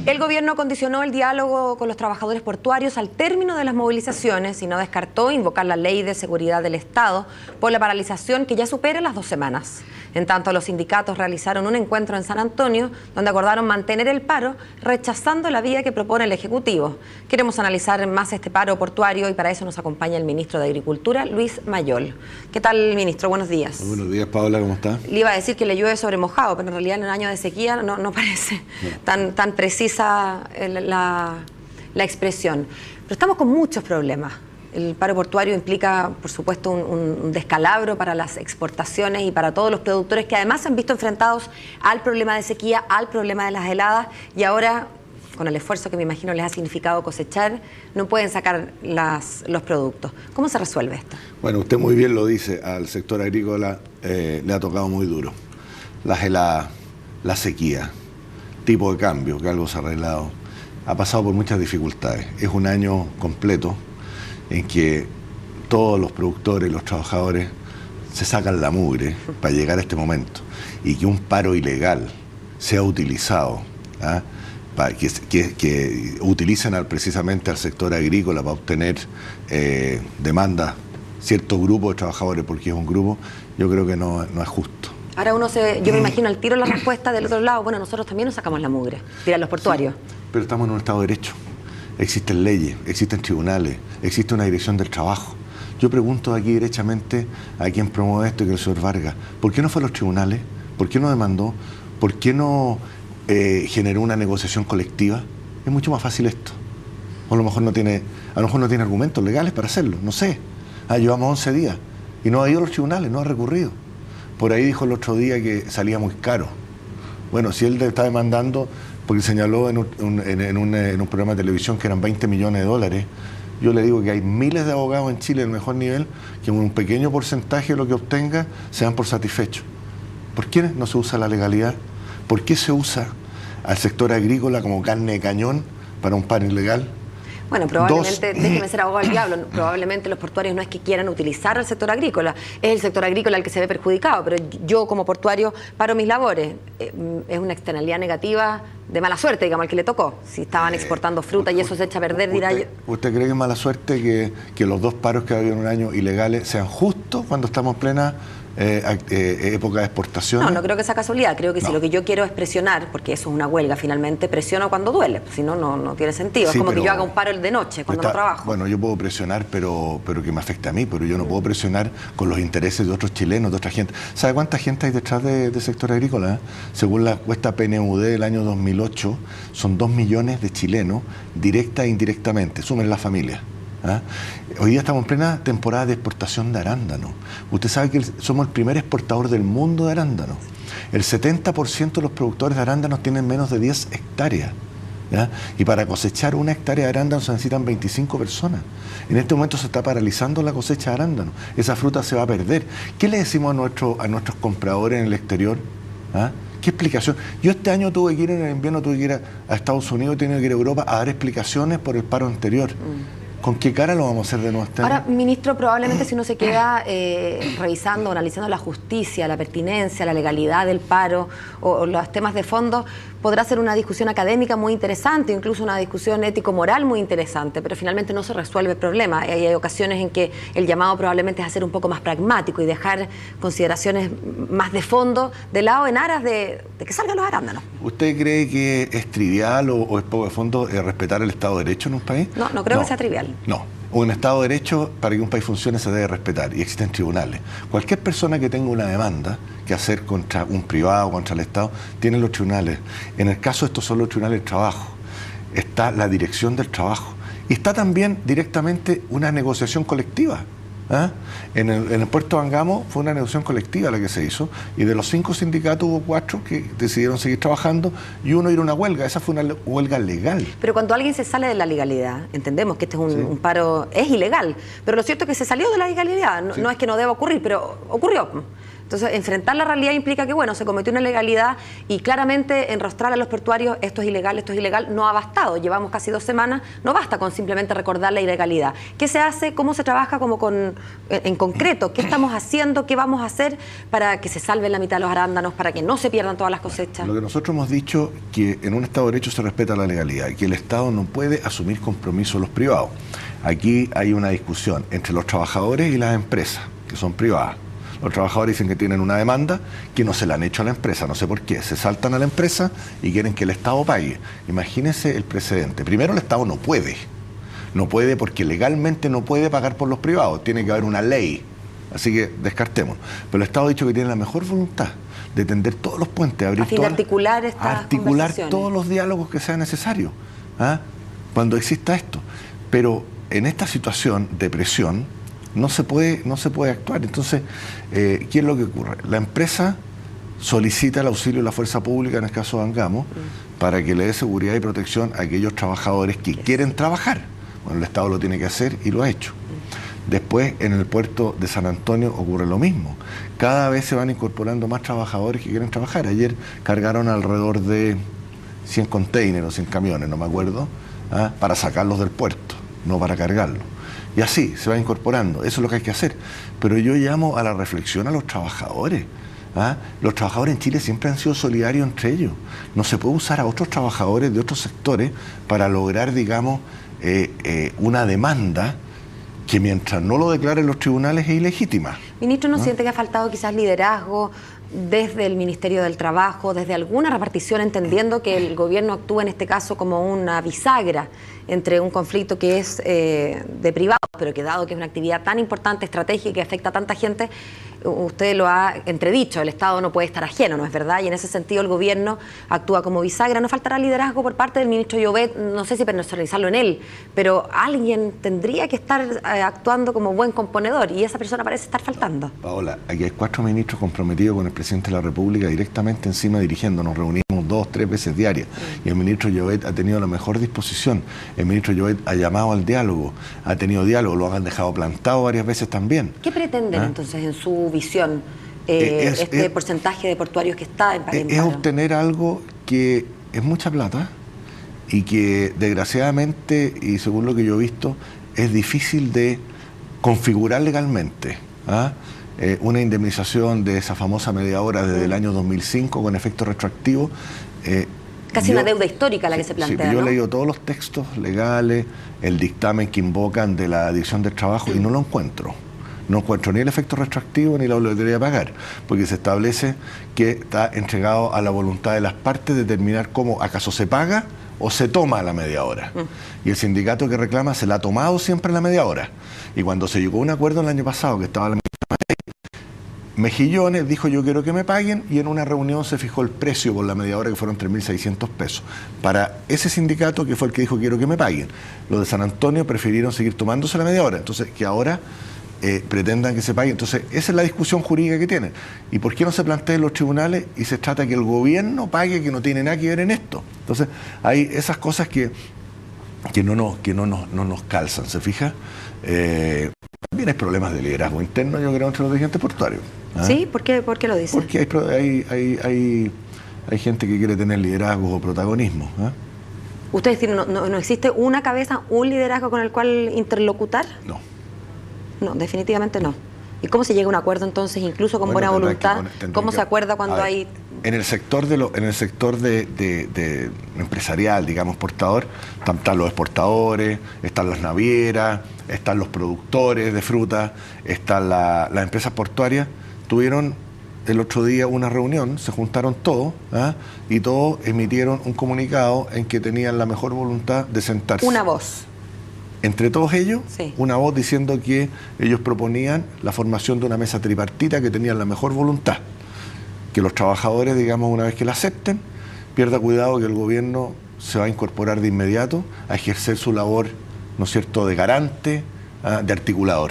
El gobierno condicionó el diálogo con los trabajadores portuarios al término de las movilizaciones y no descartó invocar la ley de seguridad del Estado por la paralización que ya supera las 2 semanas. En tanto, los sindicatos realizaron un encuentro en San Antonio donde acordaron mantener el paro, rechazando la vía que propone el Ejecutivo. Queremos analizar más este paro portuario y para eso nos acompaña el ministro de Agricultura, Luis Mayol. ¿Qué tal, ministro? Buenos días. Muy buenos días, Paola, ¿cómo está? Le iba a decir que le llueve sobre mojado, pero en realidad en un año de sequía no parece tan precisa la expresión. Pero estamos con muchos problemas. El paro portuario implica, por supuesto, un descalabro para las exportaciones y para todos los productores que además se han visto enfrentados al problema de sequía, al problema de las heladas y ahora, con el esfuerzo que me imagino les ha significado cosechar, no pueden sacar los productos. ¿Cómo se resuelve esto? Bueno, usted muy bien lo dice, al sector agrícola le ha tocado muy duro. Las heladas, la sequía, tipo de cambio, que algo se ha arreglado, ha pasado por muchas dificultades. Es un año completo en que todos los productores y los trabajadores se sacan la mugre para llegar a este momento y que un paro ilegal sea utilizado, para que utilicen precisamente al sector agrícola para obtener demandas cierto grupo de trabajadores, porque es un grupo, yo creo que no es justo. Ahora yo me imagino al tiro la respuesta del otro lado, bueno, nosotros también nos sacamos la mugre, dirán los portuarios. Sí, pero estamos en un Estado de Derecho. Existen leyes, existen tribunales, existe una dirección del trabajo. Yo pregunto aquí derechamente a quien promueve esto, que es el señor Vargas, ¿por qué no fue a los tribunales? ¿Por qué no demandó? ¿Por qué no generó una negociación colectiva? Es mucho más fácil esto. O a lo mejor no tiene argumentos legales para hacerlo, no sé. Llevamos 11 días y no ha ido a los tribunales, no ha recurrido. Por ahí dijo el otro día que salía muy caro. Bueno, si él está demandando, porque señaló en un programa de televisión que eran 20 millones de dólares, yo le digo que hay miles de abogados en Chile del mejor nivel que un pequeño porcentaje de lo que obtenga se dan por satisfechos. ¿Por qué no se usa la legalidad? ¿Por qué se usa al sector agrícola como carne de cañón para un paro ilegal? Bueno, probablemente, déjeme ser abogado del diablo, probablemente los portuarios no es que quieran utilizar al sector agrícola, es el sector agrícola el que se ve perjudicado, pero yo como portuario paro mis labores. Es una externalidad negativa de mala suerte, digamos, al que le tocó. Si estaban exportando fruta y eso se echa a perder, dirá yo. ¿Usted cree que es mala suerte que los 2 paros que ha habido en un año ilegales sean justos cuando estamos en plena época de exportación? No creo que sea casualidad. Creo que si lo que yo quiero es presionar, porque eso es una huelga finalmente, presiono cuando duele, si no, no tiene sentido. Sí, es como que yo haga un paro de noche cuando no trabajo. Bueno, yo puedo presionar, pero que me afecte a mí, pero yo no puedo presionar con los intereses de otros chilenos, de otra gente. ¿Sabe cuánta gente hay detrás del sector agrícola? Según la encuesta PNUD del año 2008, son 2 millones de chilenos, directa e indirectamente, sumen las familias. Hoy día estamos en plena temporada de exportación de arándano. Usted sabe que somos el primer exportador del mundo de arándano. El 70% de los productores de arándanos tienen menos de 10 hectáreas. Y para cosechar 1 hectárea de arándano se necesitan 25 personas. En este momento se está paralizando la cosecha de arándano. Esa fruta se va a perder. ¿Qué le decimos a nuestros compradores en el exterior? ¿Qué explicación? Yo este año tuve que ir, en el invierno tuve que ir a Estados Unidos, tuve que ir a Europa a dar explicaciones por el paro anterior. ¿Con qué cara lo vamos a hacer de nuevo este año? Ahora, ministro, probablemente si uno se queda revisando, analizando la justicia, la pertinencia, la legalidad del paro o los temas de fondo, podrá ser una discusión académica muy interesante, incluso una discusión ético-moral muy interesante, pero finalmente no se resuelve el problema. Hay ocasiones en que el llamado probablemente es a ser un poco más pragmático y dejar consideraciones más de fondo de lado en aras de que salgan los arándanos. ¿Usted cree que es trivial o es poco de fondo respetar el Estado de Derecho en un país? No creo que sea trivial. No. Un Estado de Derecho, para que un país funcione, se debe respetar y existen tribunales. Cualquier persona que tenga una demanda que hacer contra un privado, contra el Estado, tiene los tribunales. En el caso de estos son los tribunales del trabajo. Está la dirección del trabajo. Y está también directamente una negociación colectiva. En el puerto de Angamo fue una negociación colectiva la que se hizo y de los 5 sindicatos hubo 4 que decidieron seguir trabajando y 1 ir a una huelga. Esa fue una huelga legal. Pero cuando alguien se sale de la legalidad, entendemos que este es un paro, es ilegal, pero lo cierto es que se salió de la legalidad, no es que no deba ocurrir, pero ocurrió. Entonces, enfrentar la realidad implica que, bueno, se cometió una ilegalidad y claramente enrostrar a los portuarios, esto es ilegal, no ha bastado. Llevamos casi 2 semanas, no basta con simplemente recordar la ilegalidad. ¿Qué se hace? ¿Cómo se trabaja en concreto? ¿Qué estamos haciendo? ¿Qué vamos a hacer para que se salven la mitad de los arándanos, para que no se pierdan todas las cosechas? Lo que nosotros hemos dicho, que en un Estado de Derecho se respeta la legalidad y que el Estado no puede asumir compromisos de los privados. Aquí hay una discusión entre los trabajadores y las empresas, que son privadas. Los trabajadores dicen que tienen una demanda que no se la han hecho a la empresa, no sé por qué. Se saltan a la empresa y quieren que el Estado pague. Imagínense el precedente. Primero, el Estado no puede. No puede porque legalmente no puede pagar por los privados. Tiene que haber una ley. Así que descartemos. Pero el Estado ha dicho que tiene la mejor voluntad de tender todos los puentes, abrir a fin de articular todos los diálogos que sean necesarios, cuando exista esto. Pero en esta situación de presión no se puede actuar. Entonces, ¿qué es lo que ocurre? La empresa solicita el auxilio de la fuerza pública, en el caso de Angamo, para que le dé seguridad y protección a aquellos trabajadores que quieren trabajar. Bueno, el Estado lo tiene que hacer y lo ha hecho. Después, en el puerto de San Antonio ocurre lo mismo. Cada vez se van incorporando más trabajadores que quieren trabajar. Ayer cargaron alrededor de 100 containers o 100 camiones, no me acuerdo, para sacarlos del puerto, no para cargarlos. Y así se va incorporando. Eso es lo que hay que hacer. Pero yo llamo a la reflexión a los trabajadores. Los trabajadores en Chile siempre han sido solidarios entre ellos. No se puede usar a otros trabajadores de otros sectores para lograr, digamos, una demanda que mientras no lo declaren los tribunales es ilegítima. Ministro, ¿no siente que ha faltado quizás liderazgo desde el Ministerio del Trabajo, desde alguna repartición, entendiendo que el gobierno actúa en este caso como una bisagra entre un conflicto que es de privados, pero que dado que es una actividad tan importante, estratégica y que afecta a tanta gente, usted lo ha entredicho, el Estado no puede estar ajeno, ¿no es verdad? Y en ese sentido el gobierno actúa como bisagra. ¿No faltará liderazgo por parte del ministro Llobet? No sé si personalizarlo en él, pero alguien tendría que estar actuando como buen componedor y esa persona parece estar faltando. Paola, aquí hay 4 ministros comprometidos con el presidente de la República directamente encima dirigiendo. Nos reunimos 2 o 3 veces diarias y el ministro Llobet ha tenido la mejor disposición. El ministro Llobet ha llamado al diálogo, ha tenido diálogo, lo han dejado plantado varias veces también. ¿Qué pretenden entonces en su visión porcentaje de portuarios que está en es obtener algo que es mucha plata y que desgraciadamente, y según lo que yo he visto, es difícil de configurar legalmente. Una indemnización de esa famosa media hora desde el año 2005 con efecto retroactivo. Casi una deuda histórica la que se plantea. Sí, yo ¿no? he leído todos los textos legales, el dictamen que invocan de la Dirección del Trabajo y no lo encuentro. No encuentro ni el efecto retroactivo ni la obligatoriedad de pagar, porque se establece que está entregado a la voluntad de las partes determinar cómo acaso se paga o se toma la media hora. Y el sindicato que reclama se la ha tomado siempre la media hora. Y cuando se llegó a un acuerdo el año pasado, que estaba la Mejillones dijo yo quiero que me paguen y en una reunión se fijó el precio por la media hora que fueron 3.600 pesos. Para ese sindicato que fue el que dijo quiero que me paguen. Los de San Antonio prefirieron seguir tomándose la media hora. Entonces que ahora pretendan que se pague. Entonces esa es la discusión jurídica que tienen. ¿Y por qué no se plantea en los tribunales y se trata que el gobierno pague, que no tiene nada que ver en esto? Entonces hay esas cosas que no nos calzan, ¿se fija? También hay problemas de liderazgo interno, yo creo, entre los dirigentes portuarios. ¿Sí? ¿Por qué lo dice? Porque hay gente que quiere tener liderazgo o protagonismo. ¿Ustedes tienen, no existe una cabeza, un liderazgo con el cual interlocutar? No. No, definitivamente no. ¿Y cómo se llega a un acuerdo entonces, incluso con buena voluntad? ¿Cómo se acuerda cuando hay...? En el sector de empresarial, digamos, portador, están los exportadores, están las navieras, están los productores de fruta, están las empresas portuarias. Tuvieron el otro día una reunión, se juntaron todos, y todos emitieron un comunicado en que tenían la mejor voluntad de sentarse. Una voz. Entre todos ellos, sí. Una voz diciendo que ellos proponían la formación de una mesa tripartita que tenían la mejor voluntad. Que los trabajadores, digamos, una vez que la acepten, pierda cuidado que el gobierno se va a incorporar de inmediato a ejercer su labor, ¿no es cierto?, de garante, de articulador,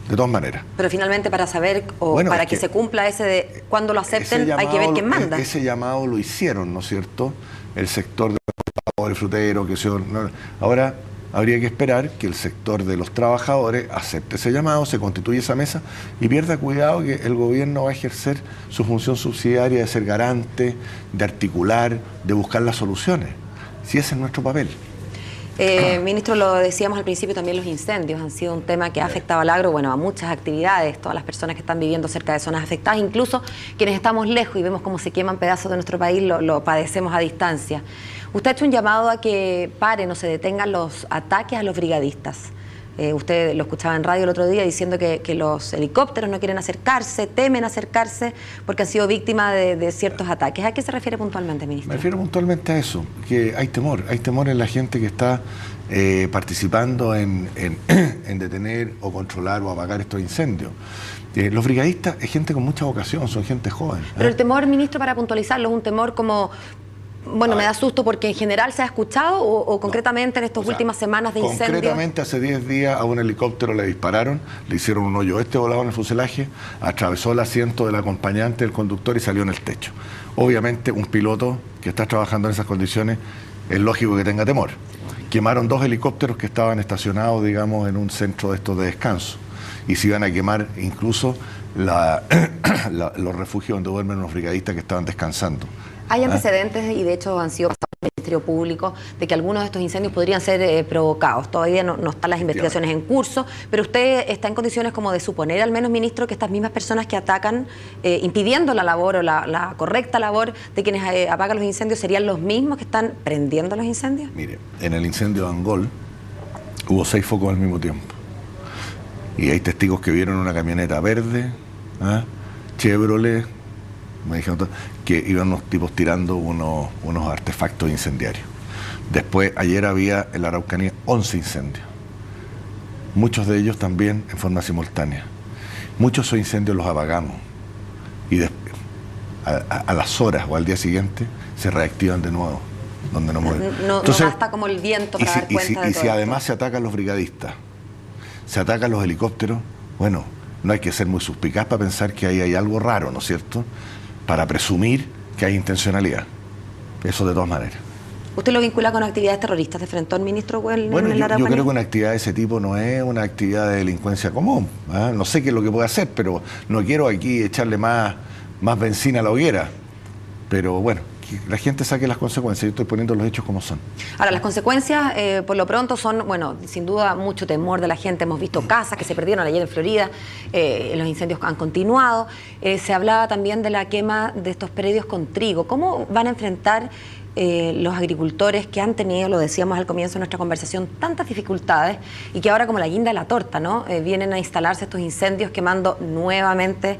de todas maneras. Pero finalmente para saber, para que se cumpla ese de cuando lo acepten, hay que ver quién manda. Ese llamado lo hicieron, ¿no es cierto?, el sector de los trabajadores fruteros, ahora habría que esperar que el sector de los trabajadores acepte ese llamado, se constituya esa mesa y pierda cuidado que el gobierno va a ejercer su función subsidiaria de ser garante, de articular, de buscar las soluciones. Si ese es nuestro papel. Ministro, lo decíamos al principio, también los incendios han sido un tema que ha afectado al agro, bueno, a muchas actividades, todas las personas que están viviendo cerca de zonas afectadas, incluso quienes estamos lejos y vemos cómo se queman pedazos de nuestro país, lo padecemos a distancia. Usted ha hecho un llamado a que paren o se detengan los ataques a los brigadistas. Usted lo escuchaba en radio el otro día diciendo que los helicópteros no quieren acercarse, temen acercarse porque han sido víctimas de ciertos ataques. ¿A qué se refiere puntualmente, ministro? Me refiero puntualmente a eso, que hay temor en la gente que está participando en detener o controlar o apagar estos incendios. Los brigadistas es gente con mucha vocación, son gente joven. Pero el temor, ministro, para puntualizarlo, es un temor como... Bueno, me da susto porque en general se ha escuchado o concretamente en estas últimas semanas de incendios. Concretamente hace 10 días a un helicóptero le dispararon, le hicieron un hoyo volado en el fuselaje, atravesó el asiento del acompañante del conductor y salió en el techo. Obviamente un piloto que está trabajando en esas condiciones es lógico que tenga temor. Quemaron 2 helicópteros que estaban estacionados, digamos, en un centro de estos de descanso y se iban a quemar incluso los refugios donde duermen los brigadistas que estaban descansando. Hay antecedentes y de hecho han sido pasados por el Ministerio Público de que algunos de estos incendios podrían ser provocados. Todavía no están las investigaciones en curso, pero usted está en condiciones como de suponer, al menos, ministro, que estas mismas personas que atacan, impidiendo la labor o la correcta labor de quienes apagan los incendios, serían los mismos que están prendiendo los incendios. Mire, en el incendio de Angol hubo 6 focos al mismo tiempo. Y hay testigos que vieron una camioneta verde, Chevrolet, me dijeron que iban unos tipos tirando unos artefactos incendiarios. Después, ayer había en la Araucanía 11 incendios. Muchos de ellos también en forma simultánea. Muchos de esos incendios los apagamos y después, a las horas o al día siguiente se reactivan de nuevo, donde no mueren. Entonces, no basta como el viento para dar cuenta de y todo si además esto. se atacan los brigadistas, se atacan los helicópteros, bueno, no hay que ser muy suspicaz para pensar que ahí hay algo raro, ¿no es cierto?, para presumir que hay intencionalidad. Eso de todas maneras. ¿Usted lo vincula con actividades terroristas de Frontón, ministro? Bueno, yo creo que una actividad de ese tipo no es una actividad de delincuencia común. No sé qué es lo que puede hacer, pero no quiero aquí echarle más benzina a la hoguera. Pero bueno, que la gente saque las consecuencias. Yo estoy poniendo los hechos como son. Ahora, las consecuencias, por lo pronto, son, bueno, sin duda, mucho temor de la gente. Hemos visto casas que se perdieron ayer en Florida, los incendios han continuado. Se hablaba también de la quema de estos predios con trigo. ¿Cómo van a enfrentar los agricultores que han tenido, lo decíamos al comienzo de nuestra conversación, tantas dificultades y que ahora, como la guinda de la torta, ¿no?, vienen a instalarse estos incendios quemando nuevamente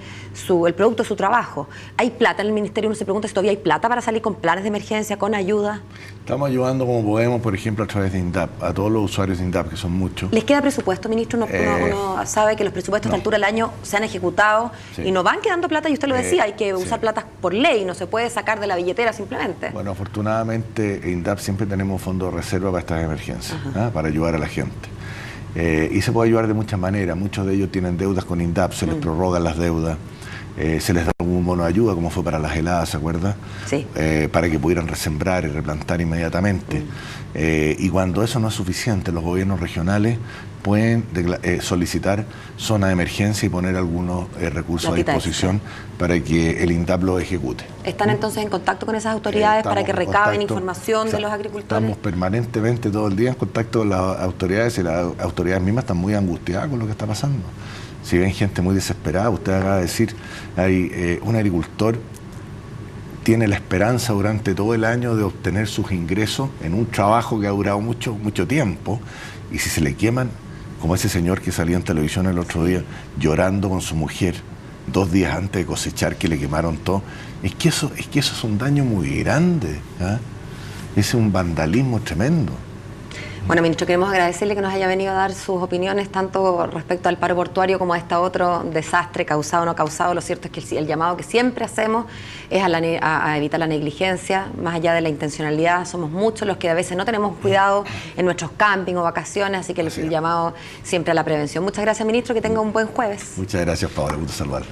el producto de su trabajo? ¿Hay plata en el ministerio? Uno se pregunta si todavía hay plata para salir con planes de emergencia, con ayuda. Estamos ayudando como podemos, por ejemplo, a través de INDAP, a todos los usuarios de INDAP, que son muchos. ¿Les queda presupuesto, ministro? Uno sabe que los presupuestos a esta altura del año se han ejecutado y no van quedando plata, y usted lo decía, hay que usar plata por ley, no se puede sacar de la billetera simplemente. Bueno, afortunadamente, en INDAP siempre tenemos un fondo de reserva para estas emergencias, para ayudar a la gente. Y se puede ayudar de muchas maneras. Muchos de ellos tienen deudas con INDAP, se les prorrogan las deudas, se les da algún bono de ayuda, como fue para las heladas, ¿se acuerda? Sí. Para que pudieran resembrar y replantar inmediatamente. Y cuando eso no es suficiente, los gobiernos regionales pueden solicitar zona de emergencia y poner algunos recursos a disposición para que el INDAP lo ejecute. ¿Están entonces en contacto con esas autoridades para que recaben información de los agricultores? Estamos permanentemente, todo el día, en contacto con las autoridades, y las autoridades mismas están muy angustiadas con lo que está pasando. Si ven gente muy desesperada, usted acaba de decir, hay un agricultor tiene la esperanza durante todo el año de obtener sus ingresos en un trabajo que ha durado mucho tiempo, y si se le queman, como ese señor que salía en televisión el otro día llorando con su mujer 2 días antes de cosechar, que le quemaron todo, es que eso es un daño muy grande, es un vandalismo tremendo. Bueno, ministro, queremos agradecerle que nos haya venido a dar sus opiniones tanto respecto al paro portuario como a este otro desastre causado o no causado. Lo cierto es que el llamado que siempre hacemos es a evitar la negligencia, más allá de la intencionalidad. Somos muchos los que a veces no tenemos cuidado en nuestros campings o vacaciones, así que el llamado siempre a la prevención. Muchas gracias, ministro, que tenga un buen jueves. Muchas gracias, Paola, gusto saludar.